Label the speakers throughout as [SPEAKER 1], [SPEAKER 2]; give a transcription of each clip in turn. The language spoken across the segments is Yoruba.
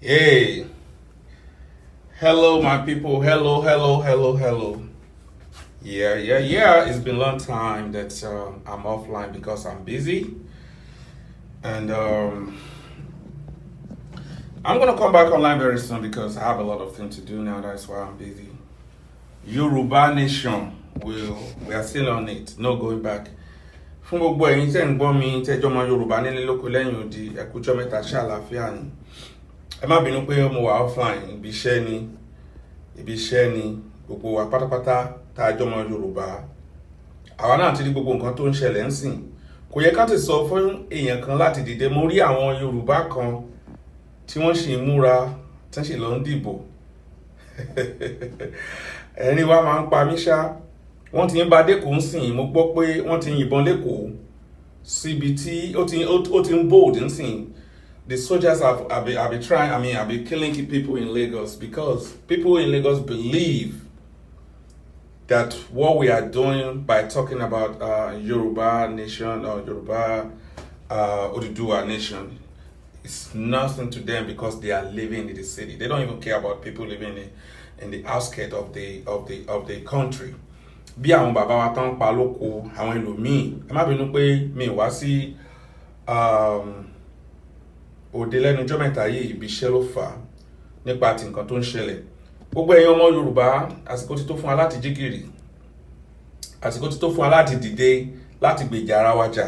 [SPEAKER 1] Hey, hello, my people. Hello, hello, hello, hello. Yeah. It's been a long time that I'm offline because I'm busy, and I'm gonna come back online very soon because I have a lot of things to do now. That's why I'm busy. Yoruba Nation we are still on it. No going back. Fún gbogbo ẹ̀yin tẹ́ ń gbọ́ mi tẹ́jọ́ ọmọ Yorùbá nílé lóko lẹ́yìn odi ẹ kú ọjọ́ mẹ́ta ṣé àlàáfíà ni. Ẹ má bínú pé mo wà offline ibi iṣẹ́ ni gbogbo wa pátápátá tá a jọ ọmọ Yorùbá. Àwa náà ti rí gbogbo nǹkan tó ń ṣẹlẹ̀ ń sìn. Kò yẹ ká ti sọ fún èèyàn kan láti dìde. Mo rí àwọn Yorùbá kan tí wọ́n sì ń múra tí wọ́n sì lọ ń dìbò. Ẹ̀rín wa máa ń pa mí ṣá. Wọ́n ti ń ba dẹ́kun sìn. Mo gbọ́ pé wọ́n ti ń yìnbọn lẹ́kọ̀ọ́ síbi tí ó ti ń bold ń sìn. The soldiers have been trying, have been killing people in Lagos because people in Lagos believe that what we are doing by talking about Yoruba nation or Yoruba Oduduwa nation is nothing to them because they are living in the city. They don't even care about people living in the outskirts of the country. Bí àwọn bàbá wa tán pa lóko àwọn ẹlòmíì ẹ má bínú pé mi wá sí òde lẹ́nu ọjọ́ mẹ́ta yìí ibi iṣẹ́ ló fà á nípa ti nǹkan tó ń ṣẹlẹ̀. Gbogbo ẹ̀yin ọmọ Yorùbá àsìkò ti tó fún wa láti jí gìrì, àsìkò ti tó fún wa láti dìde láti gbèjà ara wa jà.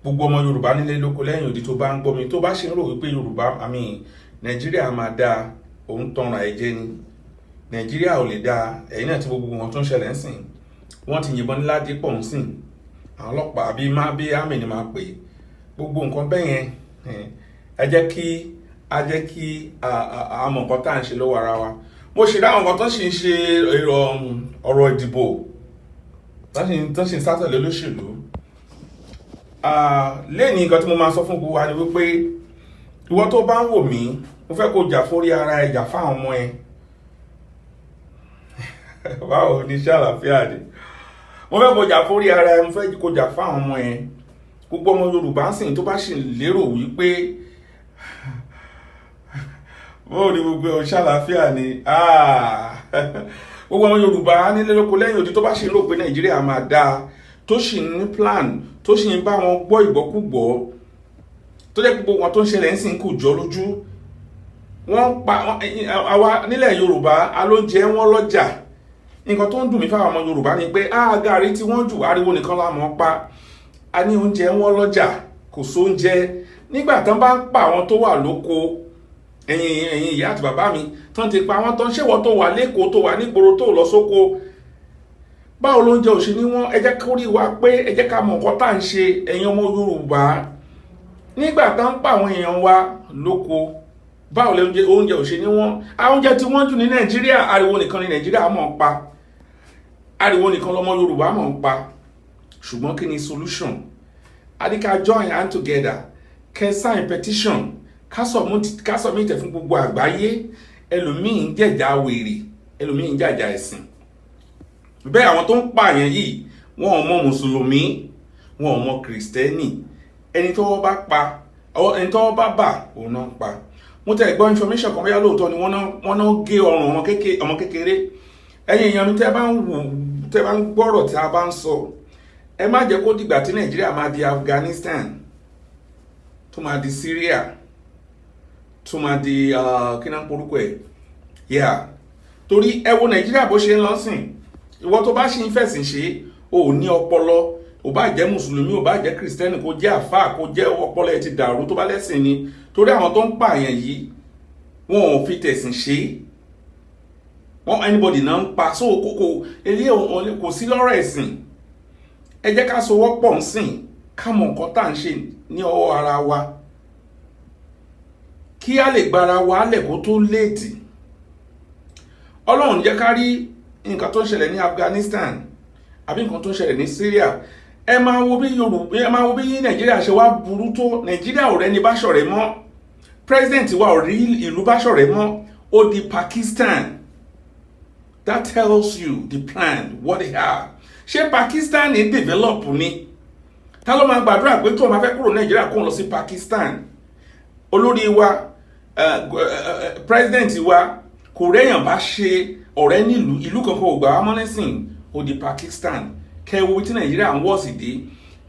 [SPEAKER 1] Gbogbo ọmọ Yorùbá nílé lóko lẹ́yìn odi tó bá ń gbọ́ mi tó bá ṣe ń rò wípé Yorùbá Nàìjíríà máa dáa òun tọrọ ẹ̀jẹ̀ ni. Nàìjíríà ò lè dáa ẹ̀yin náà tí gbogbo wọn tó ń ṣẹlẹ̀ ń sìn. Wọ́n ti yìnbọn ní Ládìpọ̀ ń sìn. Àwọn ọlọ́pàá bí àmì ni máa pè gbogbo nǹkan bẹ́yẹn ẹ jẹ́ kí a mọ̀ nǹkan tá à ń ṣe lọ́wọ́ ara wa. Mo ṣe dáhùn nǹkan tó sì ń ṣe ọ̀rọ̀ ìdìbò tó sì ń sátẹ̀lé olóṣèlú. Lẹ́yìn nǹkan tí mo máa sọ fún gbogbo wa ni wípé ìwọ tó bá ń wò mí mo fẹ́ kó jà fórí ara ẹ jà fáwọn ọmọ ẹ. Báwo ni iṣẹ́ àlàáfíà ni? Mo fẹ́ kó jà fórí ara ẹ mo fẹ́ kó jà fáwọn ọmọ ẹ. Gbogbo ọmọ Yorùbá ń sìn tó bá sì lérò wípé bó ni gbogbo iṣẹ́ àlàáfíà ni gbogbo ọmọ Yorùbá nílé lóko lẹ́yìn odi tó bá sì rò pé Nàìjíríà máa dáa tó sì ní plan tó sì ń bá wọn gbọ́ ìgbọ́kúgbọ́ tó jẹ́ gbogbo wọn tó ń ṣẹlẹ̀ ń sìn kò jọ lójú. Wọ́n pa àwa nílẹ̀ Yorùbá alóúnjẹ wọn lọ́jà. Nǹkan tó ń dùn mí fáwọn ọmọ Yorùbá ni pé gàrí tí wọ́n jù ariwo nìkan la mọ̀ pa. A ní oúnjẹ wọn lọ́jà kò sóúnjẹ. Nígbà tán bá ń pa àwọn tó wà lóko ẹ̀yin ìyá àti bàbá mi tán ti pa àwọn tán ṣèwọ́ tó wà lẹ́kọ̀ọ́ tó wà nígboro tó lọ sóko. Báwo lóúnjẹ ò ṣe ní wọ́n? Ẹ jẹ́ ká rí wa pé ẹ jẹ́ ká mọ̀ nǹkan tá à ń ṣe ẹ̀yin ọmọ Yorùbá. Nígbà tán ń pa àwọn èèyàn wa lóko báwo lẹ oúnjẹ ò ṣe ní wọ́n? Oúnjẹ tí wọ́n jù ní Nàìjíríà ariwo nìkan ní Nàìjíríà mọ̀ ń pa. Ariwo nìkan lọmọ Yorùbá mọ̀ ń pa. Ṣùgbọ́n kí ni solution? A ní ká join hand together kẹ́ sign petition ká submit fún gbogbo àgbáyé. Ẹlòmíì ń jẹ̀jà wèrè, ẹlòmíì ń jàjà ẹ̀sìn. Bẹ́ẹ̀ àwọn tó ń pààyàn yìí wọn ò mọ Mùsùlùmí, wọn ò mọ Kìrìsìtẹ́nì. Ẹni tọ́wọ́ bá pa, ẹni tọ́wọ́ bá bà òun náà pa. Mo tẹ̀ gbọ́ information kan bóyá lóòótọ́ ni wọ́n náà gé ọrùn ọmọ kékeré. Ẹ̀yin èèyàn mi tẹ́ bá ń gbọ́rọ̀ tí a bá ń sọ ẹ má jẹ́ kó dìgbà tí Nàìjíríà máa di Afghanistan tó máa di Syria tó máa di kí náà porúkọ ẹ̀ torí ẹ wo Nàìjíríà bó ṣe ń lọ sìn. Ìwọ tó bá ṣe ń fẹ̀sìn ṣe ò ní ọpọlọ, ò bá jẹ́ Mùsùlùmí, ò bá jẹ́ Kìrìsìtẹ́nì, kó jẹ́ àfáà, kó jẹ́ ọpọlọ ẹ ti dàrú tó bá lẹ́sìn ni. Torí àwọn tó ń pààyàn yìí wọn ò fi tẹ̀sìn ṣe. Wọ́n anybody náà ń pa so kò sí lọ́rọ̀ ẹ̀sìn. Ẹ jẹ́ ká sowọ́pọ̀ ń sìn ká mọ̀ nǹkan tá à ń ṣe ní ọwọ́ ara wa kí a lè gbára wa lẹ̀ kó tó léètì. Ọlọ́run jẹ́ ká rí nǹkan tó ń ṣẹlẹ̀ ní Afghanistan àbí nǹkan tó ń ṣẹlẹ̀ ní Syria. Ẹ máa wo bí Nàìjíríà ṣe wá burú tó. Nàìjíríà ò rẹ́ni bá ṣọ̀rẹ́ mọ́. President wa ò rí ìlú bá ṣọ̀rẹ́ mọ́. Ó di Pakistan. That tells you the plan, what they have. Ṣé Pakistan ní develop ni? Ta ló máa gbàdúrà pé tó máa fẹ́ kúrò Nàìjíríà kó lọ sí Pakistan? Olórí wa president wa kò rẹ́yàn bá ṣe ọ̀rẹ́ nílùú ìlú kankan ò gbà wá mọ́ nísìn ó di Pakistan kẹwo tí Nàìjíríà ń wọ̀ sí dé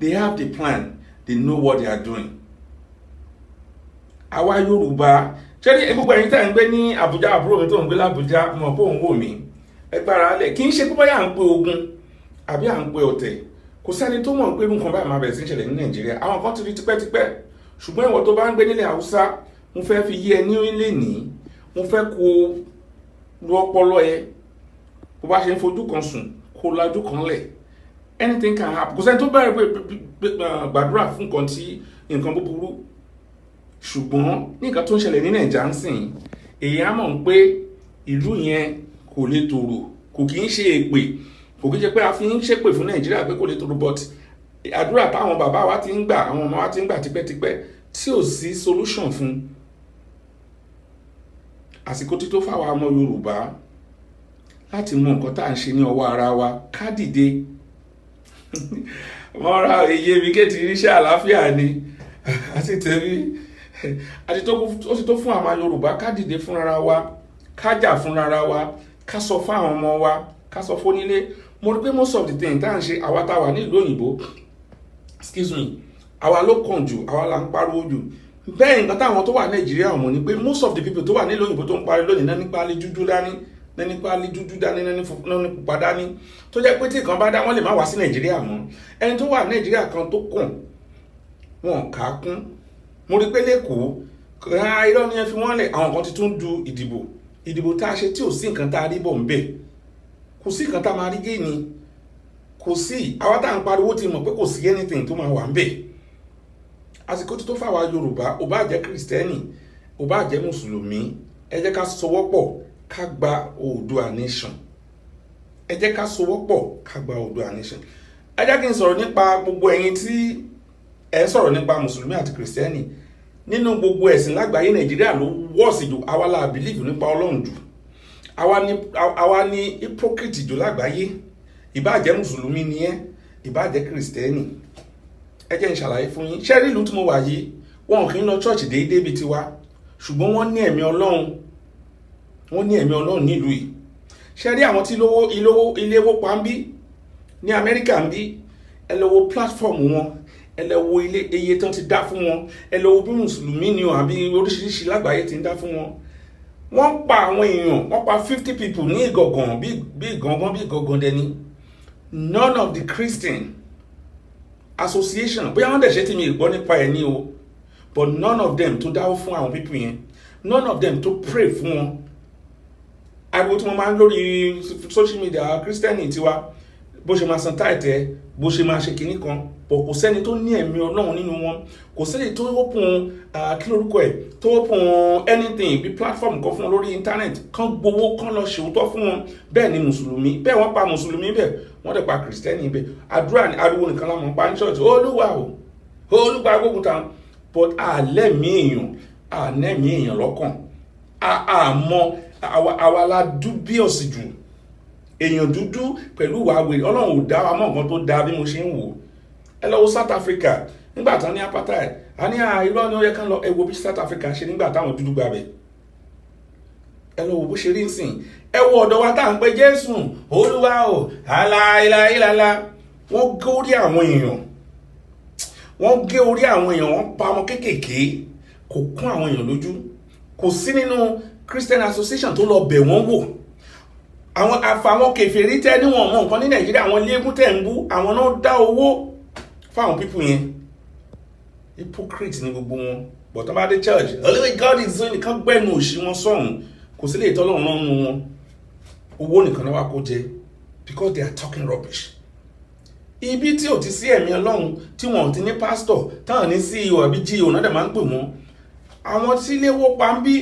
[SPEAKER 1] they have the plan they know what they are doing. àwa Yorùbá ṣẹ́rí gbogbo ẹ̀yin tẹ́ ń gbé ní Àbújá àbúrò mi tó ń gbé l'Àbújá mọ̀ pé òun wò mí ẹ gbára lẹ̀ kì í ṣe pé báyà ń pe ogun àbí à ń pe ọ̀tẹ̀ kò sẹ́ni tó mọ̀ pé nǹkan báyìí máa bẹ̀rẹ̀ sí ń ṣẹlẹ̀ ní Nàìjíríà àwọn kan ti rí tipẹ́tipẹ́ ṣùgbọ́n ìwọ tó bá ń gbé nílẹ̀ Haúsá mo fẹ́ fi yé ẹ ní ilé ní mo fẹ́ kó lu ọpọlọ ẹ bó bá ṣe ń fojú kan sùn kó lajú kan lẹ̀ anything can happen kò sẹ́ni tó bẹ̀rẹ̀ pé gbàdúrà fún nǹkan tí nǹkan búburú ṣùgbọ́n ní nǹkan tó ń ṣẹlẹ̀ ní Nàìjíríà ń sìn èyí á mọ̀ pé ìlú yẹn kò lè tòrò kò kì í ṣe èpè kò kì í ṣe pé a fi ń ṣépè fún Nàìjíríà pé kò lè tòrò but àdúrà táwọn bàbá wa ti ń gbà àwọn ọmọ wa ti ń gbà tipẹ́tipẹ́ tí ò sí solution fún àsìkò tí tó fáwọn ọmọ Yorùbá láti mọ nǹkan tá à ń ṣe ní ọwọ́ ara wa ká dìde wọ́n ra èyí mi kéètì iṣẹ́ àlàáfíà ni àti tẹ̀rí àti tó fún àwọn Yorùbá ká dìde fúnra wa ká jà fúnra wa ká sọ fún àwọn ọmọ wa ká sọ fún nílé mo rí pé most of the thing tá à ń ṣe àwa tá a wà ní ìlú òyìnbó excuse me àwa ló kàn jù àwa là ń pariwo jù bẹ́ẹ̀ nǹkan táwọn tó wà Nàìjíríà mọ̀ ni pé most of the people tó wà nílùú òyìnbó tó ń parí lónìí náà nípa alẹ́ dúdú dání náà nípa alẹ́ dúdú dání náà ní pupa dání tó jẹ́ pé tí nǹkan bá dá wọ́n lè má wá sí Nàìjíríà mọ́ ẹni tó wà Nàìjíríà kan tó kàn wọn kà á kún mo rí pé lẹ́kọ̀ọ́ irọ́ ni ẹ fi wọ́n lẹ̀ àwọn kan ti tún du ìdìbò tá a ṣe tí ò sí nǹkan tá a rí bọ̀ ń bẹ̀ kò sí nǹkan tá a máa rí gé ni kò sí àwa tá à ń pariwo ti mọ̀ pé kò sí anything tó máa wà ń bẹ̀ àsìkò tó fáwa Yorùbá ò bá jẹ́ Kristẹni ò bá jẹ́ Mùsùlùmí ẹ jẹ́ ká sowọ́pọ̀ ká gba Oòduà nation ẹ jẹ́ ká sowọ́pọ̀ ká gba Oòduà nation ẹ jẹ́ kí n sọ̀rọ̀ nípa gbogbo ẹ̀yin tí ẹ sọ̀rọ̀ nípa Mùsùlùmí àti Kristẹni nínú gbogbo ẹ̀sìn lágbàáyé Nàìjíríà ló wọ́ọ̀sì jù àwa la believe nípa Ọlọ́run jù àwa ni hypocrite jù lágbàáyé ìbá jẹ́ Mùsùlùmí ni ẹ́ ìbá jẹ́ Kristẹni ẹ jẹ́ n ṣàlàyé fún yín ṣẹ́rí ìlú tí mo wà yìí wọn kì í lọ church déédéé bíi tiwa ṣùgbọ́n wọ́n ní ẹ̀mí Ọlọ́run nílùú yìí ṣẹ́rí àwọn tí ilé owó pa ń bí ní Amẹ́ríkà ń bí ẹ lọ wo platform wọn ẹ lọ wo iye tán ti dá fún wọn ẹ lọ wo bí Mùsùlùmí ni o àbí oríṣiríṣi lágbàáyé ti ń dá fún wọn wọ́n pa àwọn èèyàn wọ́n pa 50 people ní Ìgangan bí Ìgangan dẹni none of the Christian association bóyá wọ́n dẹ̀ ṣe tí mi gbọ́ nípa ẹ̀ ní o but none of them tó dáwọ́ fún àwọn people yẹn none of them tó pray fún wọn ariwo tí wọ́n máa ń lórí social media Christian tiwa bó ṣe máa san táìtẹ́ bó ṣe máa ṣe kinní kan but kò sẹ́ni tó ní ẹ̀mí Ọlọ́run nínú wọn kò sẹ́ni tó open kí lórúkọ ẹ̀ tó open anything bí platform kan fún wọn lórí internet kan gbowó kan lọ ṣòótọ́ fún wọn bẹ́ẹ̀ ni Mùsùlùmí bẹ́ẹ̀ wọ́n pa Mùsùlùmí bẹ́ẹ̀ wọ́n dẹ̀ pa Kristẹni bẹ́ẹ̀ àdúrà ní ariwo nìkan láwọn pa ní church Olúwa gbógun tán but àlẹ́mí èèyàn lọ́kàn àmọ́ àwa la dubious jù èèyàn dúdú pẹ̀lú ìwà wèrè Ọlọ́run ò dá wa mọ́ nǹkan tó dáa bí mo ṣe ń wò ẹ lọ wo South Africa nígbà tán ní apartheid a ní irọ́ ni ó yẹ kán lọ ẹ wo bí South Africa ṣe nígbà táwọn dúdú gbàbẹ̀ ẹ lọ wo bó ṣe rí nsìn ẹ wo ọ̀dọ̀ wa tá à ń pè Jésù Olúwa o aláìláìlàlá wọ́n gé orí àwọn èèyàn wọ́n pa ọmọ kéékèèké kò kún àwọn èèyàn lójú kò sí nínú Christian Association tó lọ bẹ̀ wọ́n wò àwọn àfàwọn kèfèrí tẹ́ níwọ̀n mọ̀ nǹkan ní Nàìjíríà àwọn ilé-egun tẹ́ ń bú àwọn náà dá owó fáwọn pípù yẹn hypocrite ní gbogbo wọn but wọ́n bá dé church only God is doing nìkan gbẹ́nu òṣì wọn sọ̀hún kò sí lè tọ́lọ́run náà nù wọn owó nìkan náà wá kó jẹ because they are talking rubbish ibi tí ò ti sí ẹ̀mí Ọlọ́run tí wọ́n ti ní pastor táwọn ní CEO àbí GO náà dẹ̀ máa ń pè wọ́n àwọn tí ilé wó pa ń bí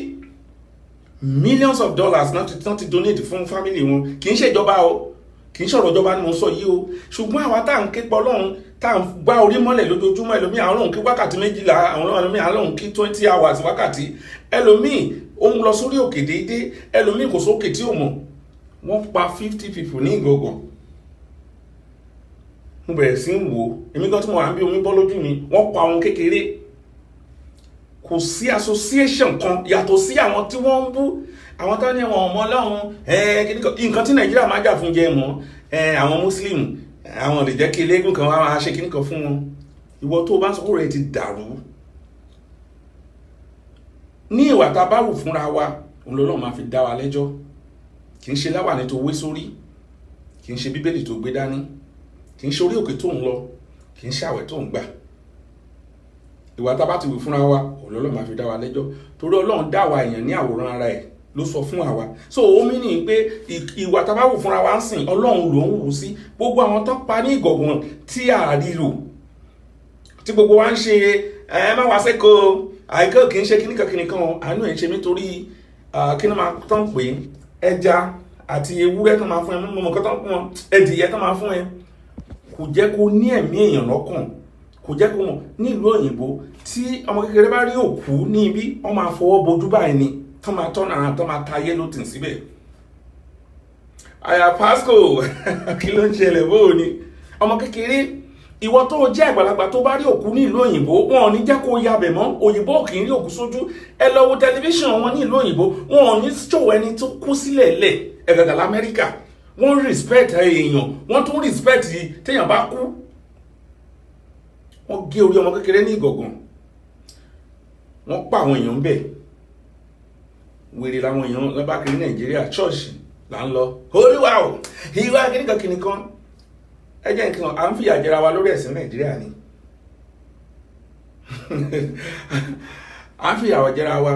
[SPEAKER 1] millions of dollars náà ti donate fún family wọn kì í ṣe ìjọba o kì í ṣọ̀rọ̀ ìjọba ni mo sọ yìí o ṣùgbọ́n àwa tá à ń ké pọ̀ Ọlọ́run tá à ń gbá orí mọ́lẹ̀ lójoojúmọ́ ẹlòmíì àwọn Ọlọ́run kí wákàtí 12 àwọn ẹlòmíì àwọn Ọlọ́run kí 20 hours wákàtí ẹlòmíì ó ń lọ sórí òkè déédéé ẹlòmíì kò sókè tí ò mọ̀ wọ́n pa 50 people ní Ìgangan mo bẹ̀rẹ̀ sí ń wò èmi gan tí mo wà ń bí omi bọ́ lójú mi wọ́n pa àwọn kékeré kò sí association kan yàtọ̀ sí àwọn tí wọ́n ń bú àwọn tó ní wọn ọmọ Ọlọ́run nǹkan tí Nàìjíríà máa jà fún jẹ mọ́ àwọn Muslim àwọn lè jẹ́ kí eléégún kan wá máa ṣe kíní kan fún wọn. Ìwọ tó bá ń sọ pé rẹ̀ ti dàrú ní ìwà tá a bá wù fúnra wa òun lọ́lọ́run máa fi dá wa lẹ́jọ́. Kì í ṣe láwàní tó wé sórí, kì í ṣe bíbélì tó gbé dání, kì í ṣe orí òkè tó ń lọ, kì í ṣe àwẹ̀ tó ń gbà. Ìwà tá a bá ti wù fúnra wa òun lọ́lọ́run máa fi dá wa lẹ́jọ́, torí Ọlọ́run dá wa èèyàn ní àwòrán ara ẹ̀ ló sọ fún àwa. So ó mí ní pé ìwà tá a bá wù fúnra wa ń sìn Ọlọ́run ló ń wù sí. Gbogbo àwọn tó pa ní ìgọ̀gùn tí a ríro tí gbogbo wa ń ṣe má wá sẹ́kọ̀ọ́ àìkọ́ kì í ṣe kíníkan àánú ẹ̀ ń ṣe nítorí kí ni máa tán pé ẹja àti ewúrẹ́ tó máa fún ẹ mọ́ mọ́kọ́ tán fún wọn ẹdìyẹ tó máa fún ẹ kò jẹ́ kó ní ẹ̀mí èèyàn lọ́kàn, kò jẹ́ kó mọ̀ nílùú òyìnbó tí ọmọ kékeré bá rí òkú ní ibi wọ́n máa fọwọ́ bojú báyìí ni tó máa tọ́nà ara tó máa ta yẹ́lò tì síbẹ̀. àyà Pasco kí ló ń ṣẹlẹ̀ bóò ni ọmọ kékeré ìwọ tó jẹ́ àgbàlagbà tó bá rí òkú ní ìlú òyìnbó wọn ò ní jẹ́ kó yabẹ̀ mọ́. Òyìnbó kì í rí òkú sójú. Ẹ lọ wo tẹlifíṣàn wọn ní ìlú òyìnbó wọn ò ní ṣòwò ẹni tó kú sílẹ̀ lẹ̀ ẹ̀gàgà l'Amẹ́ríkà wọ́n respect èèyàn wọ́n tún respect téèyàn bá kú. Wọ́n gé orí ọmọ kékeré ní ìgọ̀gàn wọ́n pa àwọn èèyàn bẹ̀. Wèrè làwọn èèyàn lọ́ba kiri Nàìjíríà ṣọ́ọ̀ṣì là ń lọ Olúwa o ìwà kìnìkan ẹ jẹ́ nǹkan à ń fìyà jẹra wa lórí ẹ̀sìn Nàìjíríà ni à ń fìyà jẹra wa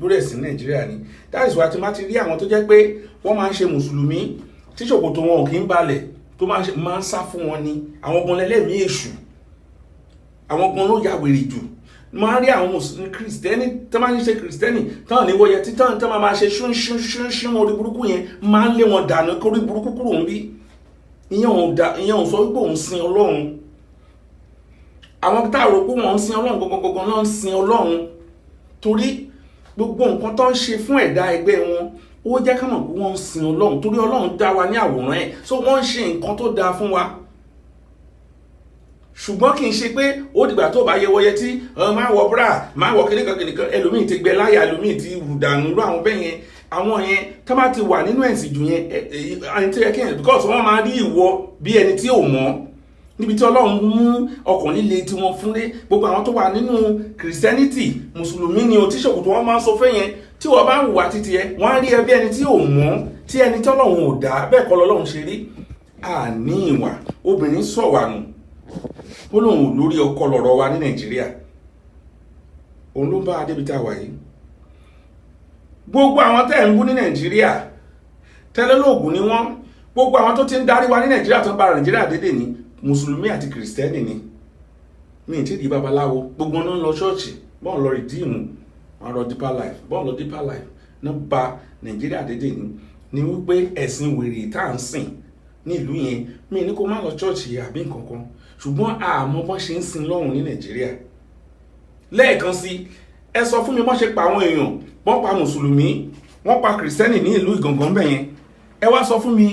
[SPEAKER 1] lórí ẹ̀sìn Nàìjíríà ni. That is why tí máa ti rí àwọn tó jẹ́ pé wọ́n máa ń ṣe mùsùlùmí tí ṣòkòtò wọn ò kí ń balẹ̀ tó máa ń sá fún wọn ni àwọn gan lẹ́lẹ́mìí èṣù àwọn gan ló ya wèrè jù. Máa rí àwọn mùsùlùmí kìrìsìtẹ́nì tó máa ń ṣe kìrìsìtẹ́nì tán ní wọ́yẹ títàn tó máa ṣe ṣún orí burúkú yẹn máa ń lé wọn dànù kórí burúkú kúrò ń bí. Ìyẹn ò sọ wípé òun sin Ọlọ́run. Àwọn tá a rò pé wọ́n ń sin Ọlọ́run gangan náà ń sin Ọlọ́run torí gbogbo nǹkan tó ń ṣe fún ẹ̀dá ẹgbẹ́ wọn ó jẹ́ ká mọ̀ pé wọ́n ń sin Ọlọ́run torí Ọlọ́run dá wa ní àwòrán ẹ̀ so wọ́n ń ṣe nǹkan tó dáa fún wa. Ṣùgbọ́n kì í ṣe pé ó dìgbà tó bá yẹwọyẹ tí máa wọ bra máa wọ kìnìkan ẹlòmíì ti gbẹ láyà ẹlòmíì ti rùdànù irú àwọn bẹ́ẹ̀ yẹn àwọn yẹn tó bá ti wà nínú ẹ̀sìn jù yẹn ẹni tó yẹ kí ẹ̀ because wọ́n máa rí ìwọ bí ẹni tí ò mọ̀ níbi tí Ọlọ́run mú ọkàn líle tí wọ́n fúnlé gbogbo àwọn tó wà nínú Christianity mùsùlùmí ni o tí ṣòkòtò wọn máa ń sọ fẹ́ yẹn tí wọ́n bá ń hùwà títí ẹ wọ́n á rí ẹ bí ẹni tí ò mọ̀ tí ẹni tí Ọlọ́run ò dá bẹ́ẹ̀ kọ́ lọ́lọ́run ṣe rí. Àní ìwà obìnrin sọ̀wà nù ó lóun lórí ọkọ lọ́rọ̀ wa ní Nàìjíríà òun ló bá adébí tá a wà yìí. Gbogbo àwọn tẹ́ ń bú ní Nàìjíríà tẹ́lẹ́lógún ni wọ́n gbogbo àwọn tó ti ń darí wa ní Nàìjíríà tó ń bá Nàìjíríà dédé ní mùsùlùmí àti kìrìsìtẹ́nì ni mi ì tí di babaláwo gbogbo náà ń lọ ṣọ́ọ̀ṣì bọ́ọ̀ lọ rìdíìmù wọn lọ Deeper Life bọ́ọ̀ lọ Deeper Life náà ba Nàìjíríà dédé ní wípé ẹ̀sìn wèrè tá à ń sìn ní ìlú yẹn mi ní kó má lọ ṣọ́ọ̀ṣì àbí nǹkan kan ṣùgbọ́n àmọ́ bọ́n ṣe ń sin lọ́run ní Nàìjíríà. Lẹ́ẹ̀kan sí ẹ sọ fún mi bọ́n ṣe pa àwọn èèyàn wọ́n pa mùsùlùmí wọ́n pa kìrìsìtẹ́nì ní ìlú Ìgàngán bẹ̀ yẹn ẹ wá sọ fún mi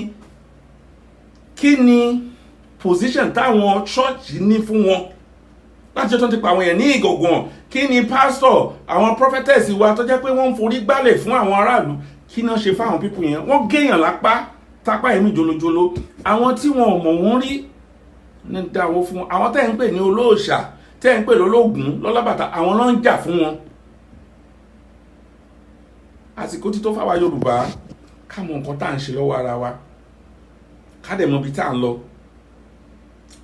[SPEAKER 1] kí ni position táwọn ṣọ́ọ̀ṣì ní fún wọn láti tó ti pa àwọn èèyàn ní Ìgàngán kí ni pásítọ̀ àwọn prophetess wa tó jẹ́ pé wọ́n ń forí gbálẹ̀ fún àwọn aráàlú kí náà ṣe fáwọn pípù yẹn wọ́n géèyàn lápá tápá ẹ̀mí jolojolo àwọn tí wọn ò mọ̀ wọ́n rí ní dáwọ́ fún wọn àwọn tẹ́ ń pè ní olóòṣà tẹ́ ń pè lólógún lọ́lábàtà àwọn náà ń jà fún wọn. Àsìkò tí tó fáwa Yorùbá ká mọ nǹkan tá à ń ṣe lọ́wọ́ ara wa ká dẹ̀ mọ ibi tá à ń lọ.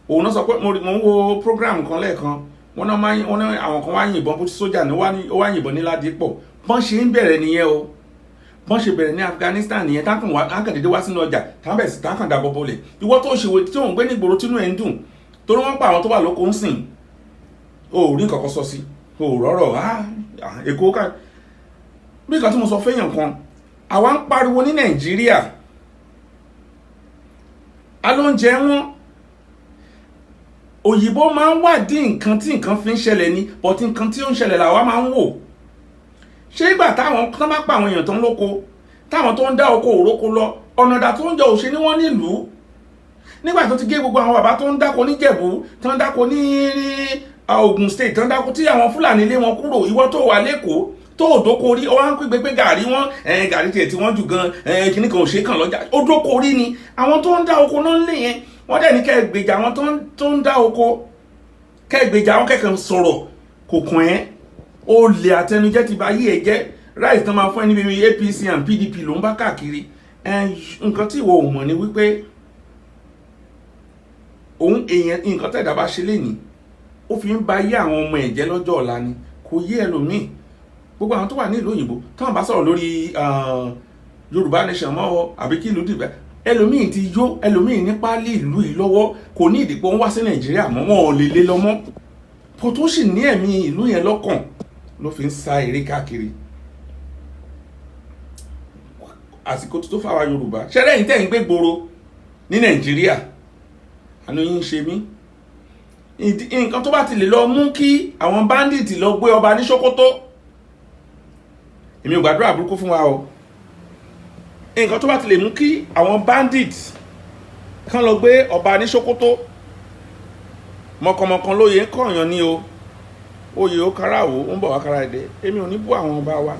[SPEAKER 1] Òun náà sọ pé mo ń wo program kan lẹ́ẹ̀kan wọ́n ní àwọn kan wá yìnbọn bó ti sójà ní ó wá yìnbọn ní Ládìpọ̀ bọ́n ṣe ń bẹ̀rẹ̀ nìyẹn o bọ́n ṣe bẹ̀rẹ̀ ní Afghanistan nìyẹn táǹkàn dédé wá sínú ọjà táǹkàn dàbọ̀ bọ́lẹ̀ ìwọ tó ṣèwé tí òun gbé ní ìgboro tínú ẹ̀ ń dùn torí wọ́n pa àwọn tó wà lóko ń sìn o ò rí nǹkan kan sọ sí o ò rọ́rọ̀ èkó ká bí nǹkan tí mo sọ fẹ́yàn kan àwa ń pariwo ní Nàìjíríà alóúnjẹ wọn òyìnbó máa ń wádìí nǹkan tí nǹkan fi ń ṣẹlẹ̀ ni bọ̀tí nǹkan tí ó ń ṣẹlẹ̀ làwa máa ń wò ṣé ìgbà táwọn tó bá pa àwọn èèyàn tó ń lóko táwọn tó ń dá oko òróko lọ ọ̀nà ìdá tó ń jẹ òṣè ní wọ́n nílùú nígbà tó ti gé gbogbo àwọn bàbá tó ń dáko níjẹ̀bú tó ń dáko ní Ògùn state tán dákú tí àwọn Fúlàní lé wọn kúrò, ìwọ tó wà lẹ́kọ̀ọ́ tó òdókò rí ọwọ́ ń pè pé gàrí wọn gàrí tiẹ̀ tí wọ́n jù gan kíní kan ò ṣe kàn lọ́jà, òdókò rí ni àwọn tó ń dá oko náà ń lé yẹn. Wọ́n dẹ̀ ní kẹ́ gbèjà àwọn tó ń dá oko, kẹ́ gbèjà àwọn kẹ́kàn sọ̀rọ̀ kò kàn ẹ́. Olè àtẹnujẹ́ ti bà yí ẹ jẹ́. Rice tán máa fún ẹni bíi APC and PDP ló ń bá káàkiri. Nǹkan tí ìwọ ò mọ̀ ni wípé òun èèyàn nǹkan tẹ̀dá bá ṣe lénìí ó fi ń ba yé àwọn ọmọ ẹ̀jẹ̀ lọ́jọ́ ọ̀la ni, kò yé ẹlòmíì. Gbogbo àwọn tó wà ní ìlú òyìnbó táwọn bá sọ̀rọ̀ lórí Yorùbá nation mọ́ àbí kí ìlú dìbẹ́, ẹlòmíì ti yó, ẹlòmíì ní pálí ìlú yìí lọ́wọ́, kò ní ìdìpọ̀ ń wá sí Nàìjíríà mọ́, wọn ò lè lé lọ́mọ́. Kò tó sì ní ẹ̀mí ìlú yẹn lọ́kàn ló fi ń sá eré káàkiri. Àsìkò tó fáwa Yorùbá ṣẹ́rẹ́ yìí tẹ̀ ń gbé gbòòrò ní Nàìjíríà, àánú yín ṣe mí. Nǹkan tó bá ti lè lọ mú kí àwọn bandit lọ gbé ọba ní Sókótó, èmi ò gbàdúrà burúkú fún wa o. Nǹkan tó bá ti lè mú kí àwọn bandit kán lọ gbé ọba ní Sókótó, mọ̀kànmọ̀kàn lóye ń kọ̀ọ̀yàn ní o, oyè ó káráwó ń bọ̀ wá kára ẹ̀dẹ́. Èmi ò ní bú àwọn ọba wa,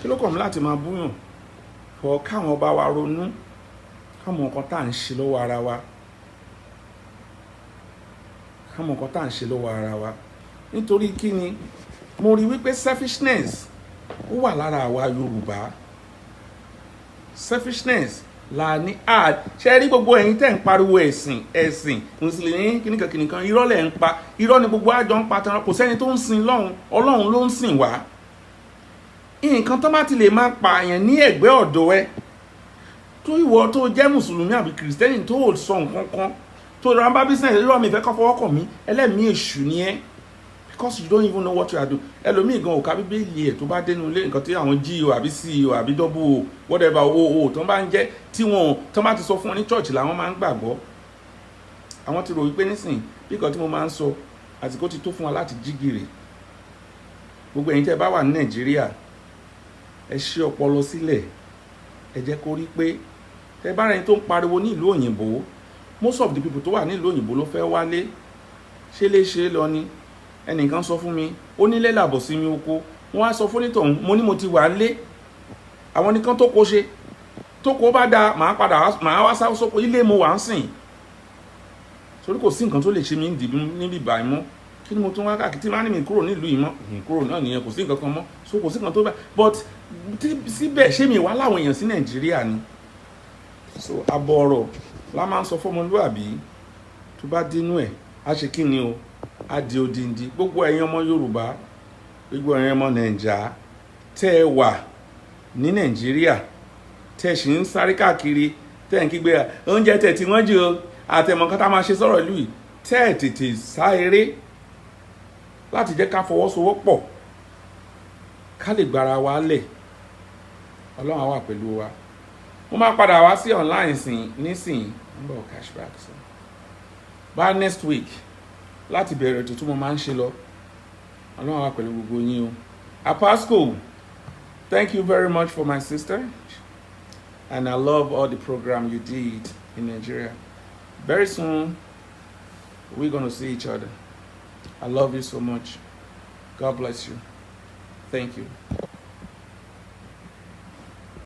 [SPEAKER 1] kí ló kàn mí láti máa búyàn? Fọ káwọn ọba wa ronú, káwọn nǹkan tá à ń ṣe lọ́wọ́ ara wa, káwọn nǹkan tá à ń ṣe lọ́wọ́ ara wa. Nítorí kí ni mo rí wípé selfishness ó wà lára àwa Yorùbá. Selfishness là ní ṣe rí gbogbo ẹ̀yin tẹ́ ń pariwo ẹ̀sìn mùsùlùmí kìnìkan irọ́ lẹ̀ ń pa, irọ́ ni gbogbo àjọ ń pa tán. Kò sẹ́ni tó ń sin lọ́hùn, Ọlọ́run ló ń sìn wá. Nǹkan tó bá ti lè máa pààyàn ní ẹ̀gbẹ́ ọ̀dọ̀ ẹ, tó ìwọ tó jẹ́ mùsùlùmí àbí kìrìsìtẹ́nì tó sọ nǹkan kan tó rà ń bá business irọ́ mi fẹ́ kọ́ fọwọ́ kàn mí, ẹlẹ́mìí èṣù ni ẹ́, because you don't even know what you are doing. Ẹlòmíì gan ò ka Bíbélì ẹ̀ tó bá dénú ilé, nǹkan tí àwọn GO àbí CEO àbí double whatever tó bá ń jẹ́ tí wọn tó bá ti sọ fún wọn ní church làwọn máa ń gbàgbọ́. Àwọn ti rò wípé nísìn bí nǹkan tí mo máa ń sọ àsìkò ti tó fún wa láti jí gìrì. Gbogbo ẹ̀yin tẹ́ bá wà ní Nàìjíríà, ẹ ṣí ọpọlọ sílẹ̀, ẹ jẹ́ kó rí pé tẹ́ bá rẹni tó ń pariwo ní ìlú òyìnbó, most of the people tó wà ní ìlú òyìnbó ló fẹ́ wálé, ṣe lè ṣe lọ ni. Ẹnìkan sọ fún mi, ó nílé làbọ̀ sí mi oko, wọ́n á sọ fún nítọ̀hún, mo ní mo ti wà lé, àwọn nìkan tó kó ṣe, tó kó bá da màá wá sóko, ilé mo wà ń sìn. Torí kò sí nǹkan tó lè ṣe mí níbi ìbàyìí mọ́, kí ni mo tún wá káàkiri tí máa ní mi kúrò nílùú yìí mọ́, kúrò náà nìyẹn, kò sí nǹkan kan mọ́, so kò sí nǹkan tó bá, but síbẹ̀ ṣé mi wá láwọn èèyàn sí Nàìjíríà ni. So abọ́ ọ̀rọ̀ la máa ń sọ fọ́mọlúwàbí, tó bá dínú ẹ̀ á ṣe kí ni o, á di odindi. Gbogbo ẹ̀yin ọmọ Yorùbá, gbogbo ẹ̀yin ọmọ Nàìjà tẹ́ ẹ wà ní Nàìjíríà, tẹ́ ẹ sì ń sáré káàkiri, tẹ́ ẹ ń kígbe oúnjẹ tẹ̀ tí wọ́n jù o, àtẹ̀mọ̀ kan tá máa ṣe sọ̀rọ̀ ìlú yìí, tẹ́ ẹ tètè sá eré láti jẹ́ ká fọwọ́sowọ́pọ̀ ká lè gbára wa lẹ̀. Ọlọ́run á wà pẹ̀lú wa. Mo máa padà wá sí online nísìnyí ń bọ̀ cashback sí bá next week láti bẹ̀rẹ̀ tuntun mo máa ń ṣe lọ. Ọlọ́run á wà pẹ̀lú gbogbo yín o. Apasco, thank you very much for my sister, and I love all the program you did in Nigeria. Very soon we're going to see each other. I love you so much. God bless you. Thank you.